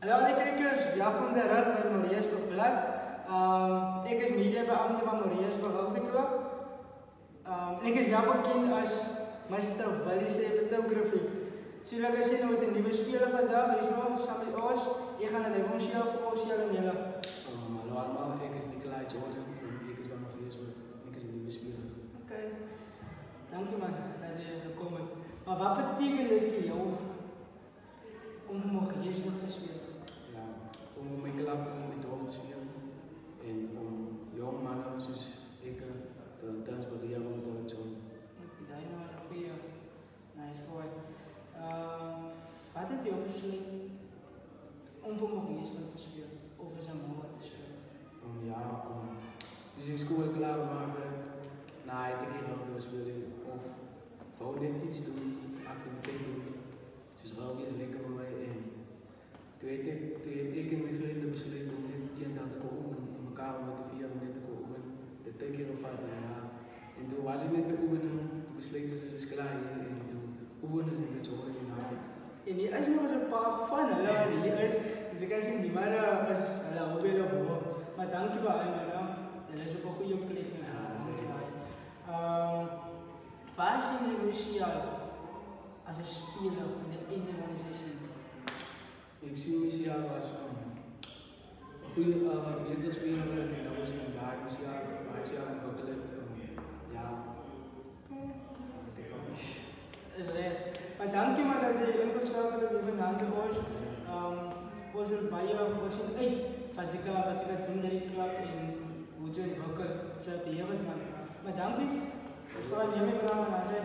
Hallo alle kijkers, welkom terug by Moreesburg Blad. Ek is mediabeampte van Moreesburg Rugby Club. En ek is wel bekend as Mr. Willie se photography. So julle kan sien met 'n nuwe speler vandag, hy's nog saam met ons. Ek gaan hulle homself voorstel aan julle. Hallo allemaal, ik is Nicolai Jordan en ik is bij Moreesburg. Ik is een nieuwe speler. Okay. Dankie man, dat jy gekom het. Maar wat beteken dit vir jou om vir Moreesburg te speel? Ja, om mijn club om met dorp te spelen en om jong mannen zoals ik te inspireren om te joinen. Dat is nou een goeie. Nice boy. Wat het jou besluit om vir Moreesburg te speel of vir Samoa te speel? Dus in school klaar maken, na het een keer rugby spelen of gewoon net iets doen, activiteit doen. Dus rugby is lekker voor mij en toen heb ik en mijn vrienden besloten om net een dag te komen om elkaar met de 4 minuten te komen. Dat 2 keer of 5 jaar. En toen was ik net bij oefenen, toen besloot ik dus is klaar hier en toen oefenen in de zomer in Haarlem. En hier is nog eens een paar van hulle hier is, soos ek sien die manne is hulle hobby hoog. Maar dankie baie man. Hulle is op 'n goeie plek nou. Ja, Sê hy. Waar sien jy jouself as 'n speler in die einde van die seisoen? Ik zie mezelf als een goede beter speler dan ik nou is en waar ik mezelf ontwikkeld ja, weet ik ook niet. Is reg. Maar dankie man dat jy ingeskakel het hier vanaand by ons. Ons wil baie ons sien uit wat jy doen met die klub en hoe jy ontwikkel. So te hier man. Maar dankie. Ons gaan hiermee praat en dan sê